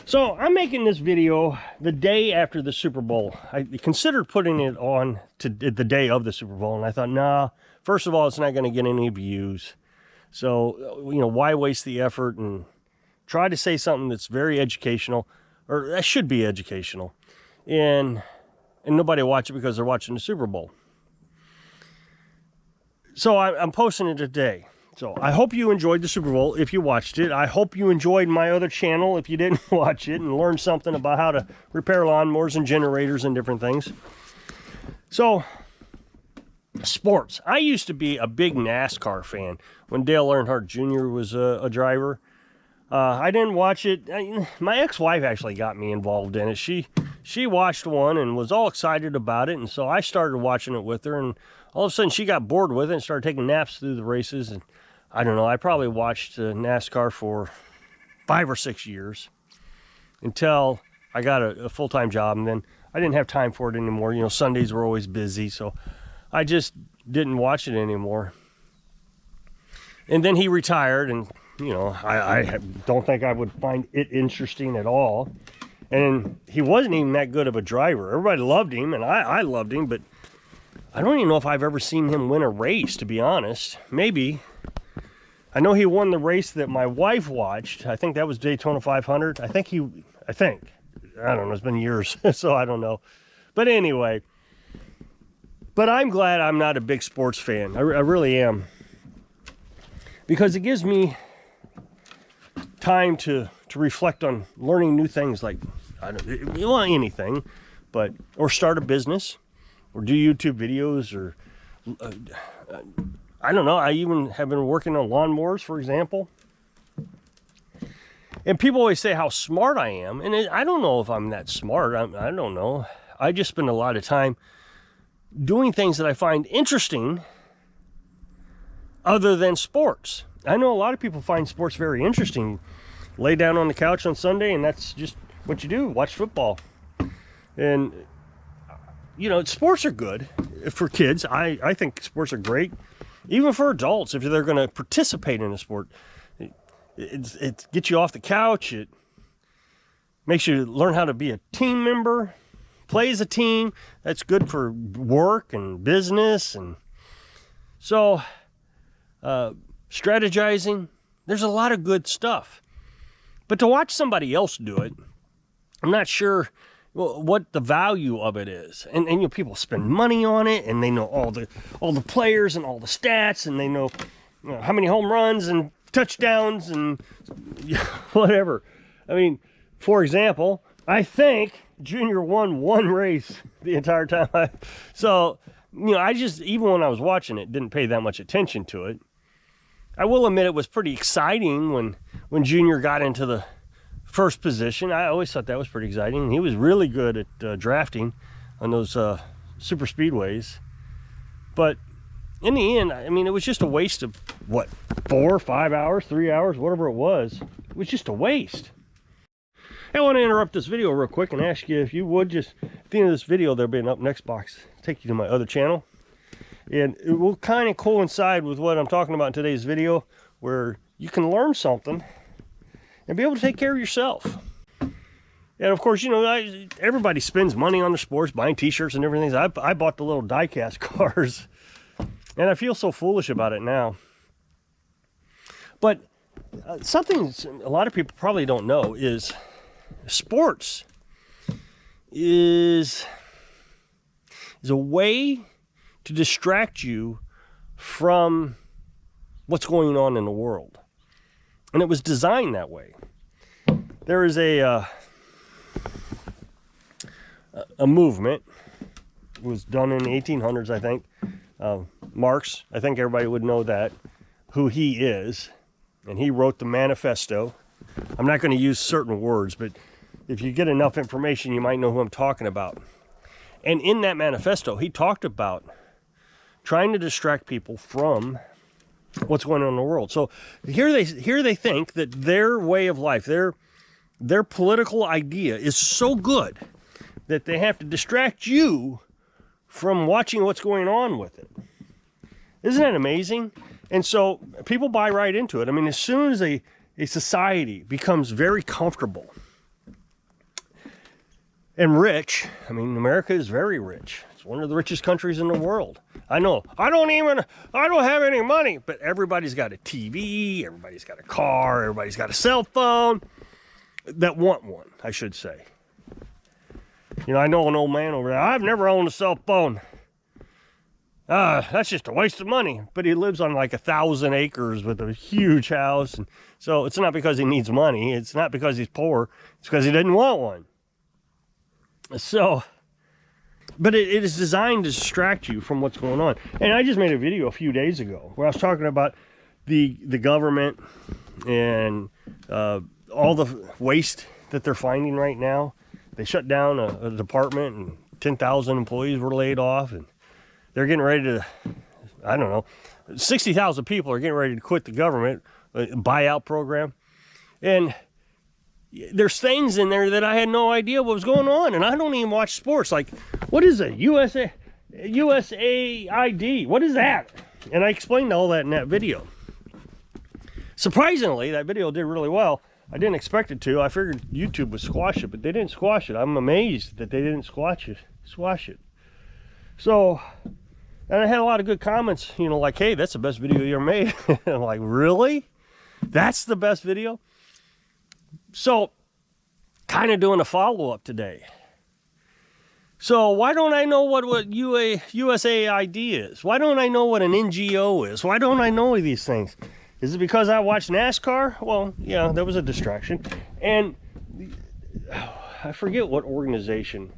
So I'm making this video the day after the Super Bowl. I considered putting it on to the day of the Super Bowl, and I thought, nah, first of all, it's not going to get any views. So, you know, why waste the effort and try to say something that's very educational, or that should be educational, and nobody will watch it because they're watching the Super Bowl. So I'm posting it today. So I hope you enjoyed the Super Bowl if you watched it. I hope you enjoyed my other channel if you didn't watch it and learned something about how to repair lawnmowers and generators and different things. So, sports. I used to be a big NASCAR fan when Dale Earnhardt Jr. was a driver. I didn't watch it. My ex-wife actually got me involved in it. She watched one and was all excited about it, and so I started watching it with her, and all of a sudden she got bored with it and started taking naps through the races. And I don't know, I probably watched NASCAR for 5 or 6 years until I got a full-time job, and then I didn't have time for it anymore. You know, Sundays were always busy, so I just didn't watch it anymore. And then he retired, and you know, I don't think I would find it interesting at all. And he wasn't even that good of a driver. Everybody loved him, and I loved him, but I don't even know if I've ever seen him win a race, to be honest. Maybe. I know he won the race that my wife watched. I think that was Daytona 500. I think. I don't know, it's been years, so I don't know. But anyway, but I'm glad I'm not a big sports fan. I really am. Because it gives me time to reflect on learning new things, like, I don't know, anything, but, or start a business, or do YouTube videos, or, I don't know, I even have been working on lawnmowers, for example. And people always say how smart I am, and I don't know if I'm that smart. I don't know. I just spend a lot of time doing things that I find interesting other than sports. I know a lot of people find sports very interesting. Lay down on the couch on Sunday, and that's just what you do, watch football. And, you know, sports are good for kids. I think sports are great. Even for adults, if they're going to participate in a sport. It gets you off the couch. It makes you learn how to be a team member, play as a team. That's good for work and business. And so, strategizing, there's a lot of good stuff. But to watch somebody else do it, I'm not sure what the value of it is. And you know, people spend money on it, and they know all the players and all the stats, and they know, you know, how many home runs and touchdowns and whatever. I mean, for example, I think Junior won one race the entire time. So, you know, I just, even when I was watching it, didn't pay that much attention to it. I will admit it was pretty exciting when Junior got into the first position. I always thought that was pretty exciting. He was really good at drafting on those super speedways. But in the end, I mean, it was just a waste of, what, 4 or 5 hours, 3 hours, whatever it was. It was just a waste. I want to interrupt this video real quick and ask you if you would just, at the end of this video, there'll be an up next box, take you to my other channel. And it will kind of coincide with what I'm talking about in today's video, where you can learn something and be able to take care of yourself. And of course, you know, everybody spends money on their sports, buying t-shirts and everything. I bought the little die-cast cars, and I feel so foolish about it now. But something a lot of people probably don't know is sports is a way to distract you from what's going on in the world. And it was designed that way. There is a movement. It was done in the 1800s, I think. Marx, I think everybody would know that, who he is. And he wrote the manifesto. I'm not going to use certain words, but if you get enough information, you might know who I'm talking about. And in that manifesto, he talked about trying to distract people from what's going on in the world. So here they think that their way of life, their political idea is so good that they have to distract you from watching what's going on with it. Isn't that amazing? And so people buy right into it. I mean, as soon as a society becomes very comfortable and rich. I mean, America is very rich. It's one of the richest countries in the world. I know. I don't have any money, but everybody's got a TV, everybody's got a car, everybody's got a cell phone that want one, I should say. You know, I know an old man over there. I've never owned a cell phone. That's just a waste of money. But he lives on like 1,000 acres with a huge house. And so it's not because he needs money. It's not because he's poor. It's because he didn't want one. So, but it is designed to distract you from what's going on. And I just made a video a few days ago where I was talking about the government and all the waste that they're finding right now. They shut down a department and 10,000 employees were laid off, and they're getting ready to, I don't know, 60,000 people are getting ready to quit the government buyout program. And there's things in there that I had no idea what was going on, and I don't even watch sports. Like, what is a USAID? What is that? And I explained all that in that video. Surprisingly, that video did really well. I didn't expect it to. I figured YouTube would squash it, but they didn't squash it. I'm amazed that they didn't squash it. So, and I had a lot of good comments, you know, like, hey, that's the best video you ever made. I'm like, really? That's the best video? So, kind of doing a follow-up today. So, why don't I know what USAID is? Why don't I know what an NGO is? Why don't I know these things? Is it because I watch NASCAR? Well, yeah, that was a distraction. And I forget what organization.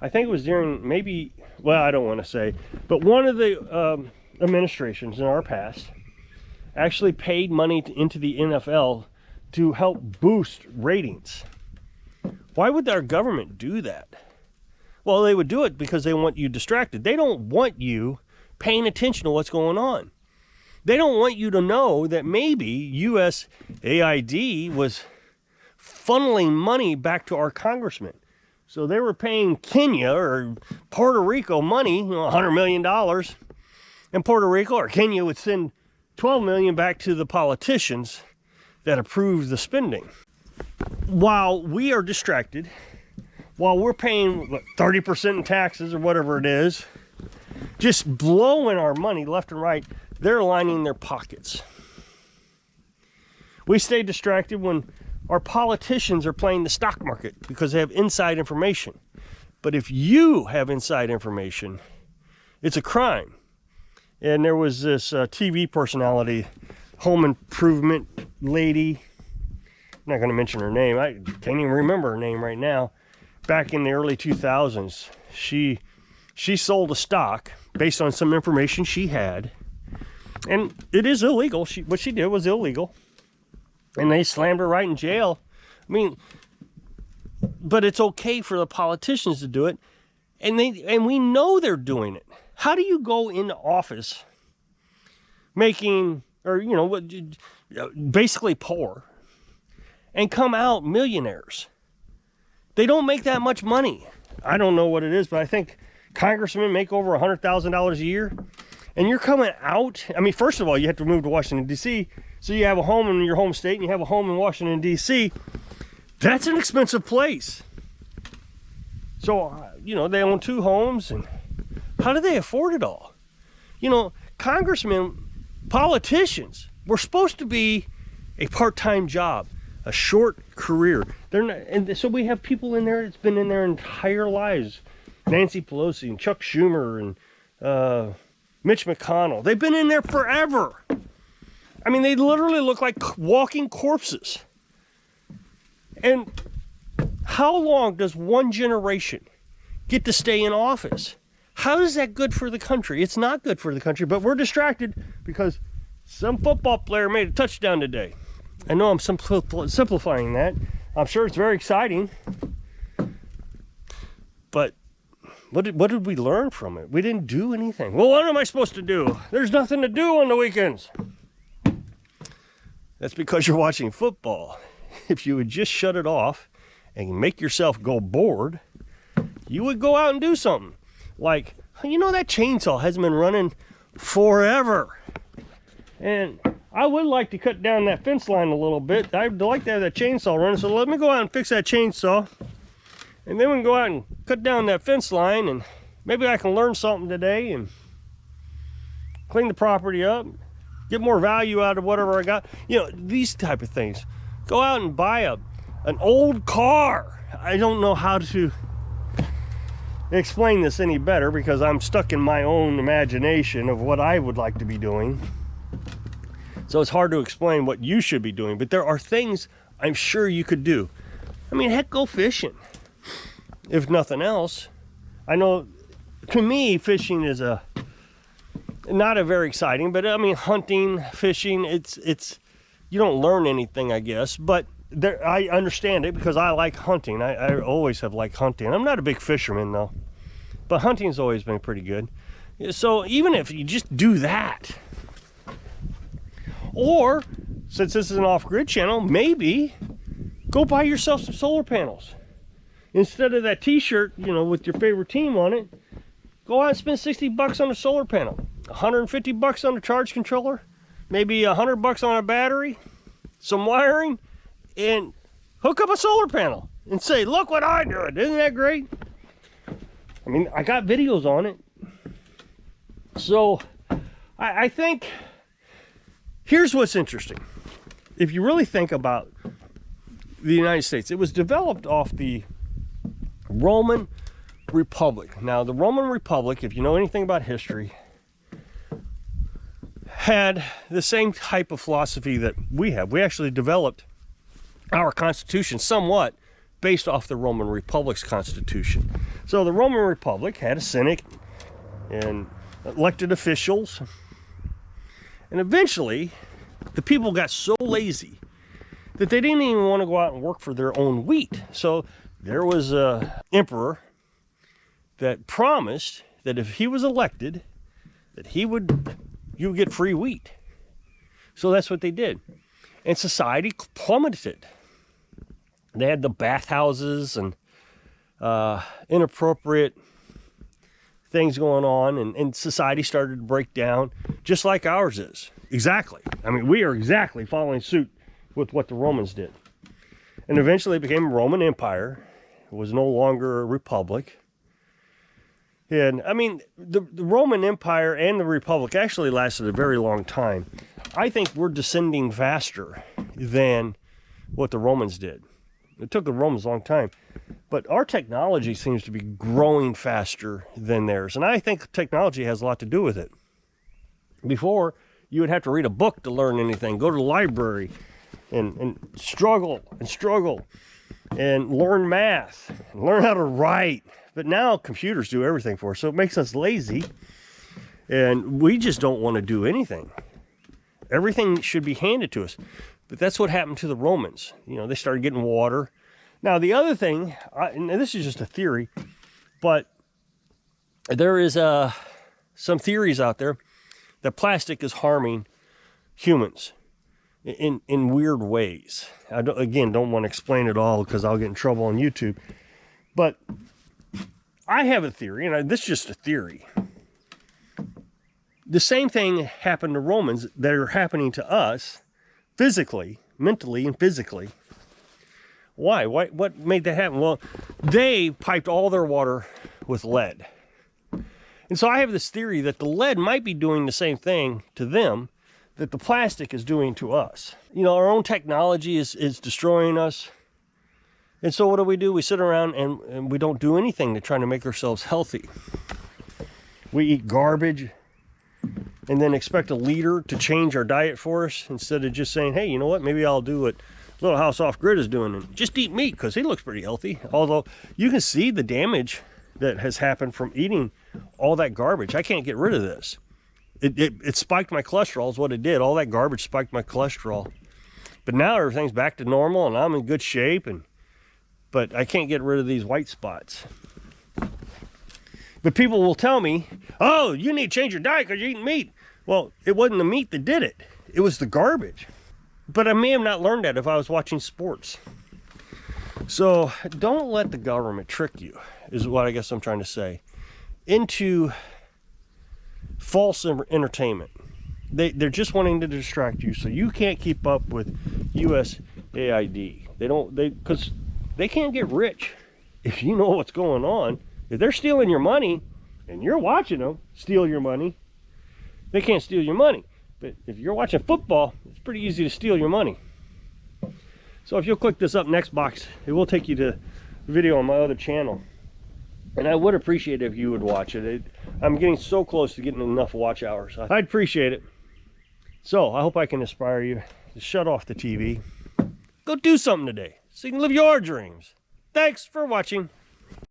I think it was during maybe, well, I don't want to say, but one of the administrations in our past actually paid money into the NFL to help boost ratings. Why would our government do that? Well, they would do it because they want you distracted. They don't want you paying attention to what's going on. They don't want you to know that maybe USAID was funneling money back to our congressmen. So they were paying Kenya or Puerto Rico money, you know, $100 million. And Puerto Rico or Kenya would send $12 million back to the politicians that approved the spending. While we are distracted, while we're paying what, 30% in taxes or whatever it is, just blowing our money left and right, they're lining their pockets. We stay distracted when our politicians are playing the stock market because they have inside information. But if you have inside information, it's a crime. And there was this TV personality, home improvement lady. I'm not going to mention her name. I can't even remember her name right now. Back in the early 2000s, she sold a stock based on some information she had. And it is illegal. What she did was illegal. And they slammed her right in jail. I mean, but it's okay for the politicians to do it. And we know they're doing it. How do you go into office making, or, you know, basically poor and come out millionaires? They don't make that much money. I don't know what it is, but I think congressmen make over $100,000 a year. And you're coming out, I mean, first of all, you have to move to Washington, D.C., so you have a home in your home state and you have a home in Washington, D.C. That's an expensive place. So, you know, they own 2 homes, and how do they afford it all? You know, congressmen, politicians, were supposed to be a part-time job, a short career. They're not, and so we have people in there that's been in their entire lives. Nancy Pelosi and Chuck Schumer and Mitch McConnell. They've been in there forever. I mean, they literally look like walking corpses. And how long does one generation get to stay in office? How is that good for the country? It's not good for the country, but we're distracted because some football player made a touchdown today. I know I'm simplifying that. I'm sure it's very exciting. But what did we learn from it? We didn't do anything. Well, what am I supposed to do? There's nothing to do on the weekends. That's because you're watching football. If you would just shut it off and make yourself go bored, you would go out and do something. Like, you know, that chainsaw hasn't been running forever. And I would like to cut down that fence line a little bit. I'd like to have that chainsaw running, so let me go out and fix that chainsaw. And then we can go out and cut down that fence line, and maybe I can learn something today and clean the property up, get more value out of whatever I got. You know, these type of things. Go out and buy an old car. I don't know how to explain this any better because I'm stuck in my own imagination of what I would like to be doing. So it's hard to explain what you should be doing, but there are things I'm sure you could do. I mean, heck, go fishing. If nothing else, I know to me, fishing is not a very exciting, but I mean, hunting, fishing, it's you don't learn anything, I guess, but I understand it because I like hunting. I always have liked hunting. I'm not a big fisherman though, but hunting's always been pretty good. So even if you just do that, or since this is an off-grid channel, maybe go buy yourself some solar panels. Instead of that t-shirt, you know, with your favorite team on it, go out and spend 60 bucks on a solar panel, 150 bucks on a charge controller, maybe 100 bucks on a battery, some wiring, and hook up a solar panel and say, look what I did. Isn't that great? I mean, I got videos on it. So I think here's what's interesting. If you really think about the United States, it was developed off the Roman Republic. Now, the Roman Republic, if you know anything about history, had the same type of philosophy that we have. We actually developed our Constitution somewhat based off the Roman Republic's Constitution. So the Roman Republic had a Senate and elected officials, and eventually the people got so lazy that they didn't even want to go out and work for their own wheat. So there was an emperor that promised that if he was elected, that you would get free wheat. So that's what they did. And society plummeted. They had the bathhouses and inappropriate things going on, and society started to break down, just like ours is. Exactly. I mean, we are exactly following suit with what the Romans did. And eventually it became a Roman Empire. It was no longer a republic. And I mean, the Roman Empire and the Republic actually lasted a very long time. I think we're descending faster than what the Romans did. It took the Romans a long time. But our technology seems to be growing faster than theirs. And I think technology has a lot to do with it. Before, you would have to read a book to learn anything. Go to the library and struggle and learn math, and learn how to write. But now computers do everything for us, so it makes us lazy, and we just don't want to do anything. Everything should be handed to us. But that's what happened to the Romans. You know, they started getting water. Now, the other thing, and this is just a theory, but there is some theories out there that plastic is harming humans in weird ways. I don't want to explain it all because I'll get in trouble on YouTube. But I have a theory, and this is just a theory. The same thing happened to Romans that are happening to us physically, mentally, and physically. Why? What made that happen? Well, they piped all their water with lead. And so I have this theory that the lead might be doing the same thing to them that the plastic is doing to us. You know, our own technology is destroying us. And so what do? We sit around and we don't do anything to try to make ourselves healthy. We eat garbage and then expect a leader to change our diet for us instead of just saying, hey, you know what? Maybe I'll do what Little House Off Grid is doing and just eat meat because he looks pretty healthy. Although you can see the damage that has happened from eating all that garbage. I can't get rid of this. It spiked my cholesterol is what it did. All that garbage spiked my cholesterol. But now everything's back to normal and I'm in good shape, but I can't get rid of these white spots. But people will tell me, oh, you need to change your diet because you're eating meat. Well, it wasn't the meat that did it. It was the garbage. But I may have not learned that if I was watching sports. So don't let the government trick you, is what I guess I'm trying to say, into false entertainment. They're just wanting to distract you so you can't keep up with USAID. Because they can't get rich if you know what's going on, if they're stealing your money and you're watching them steal your money, they can't steal your money. But if you're watching football, it's pretty easy to steal your money. So if you'll click this up next box, it will take you to a video on my other channel. And I would appreciate it if you would watch it. I'm getting so close to getting enough watch hours. I'd appreciate it. So I hope I can inspire you to shut off the TV. Go do something today so you can live your dreams. Thanks for watching.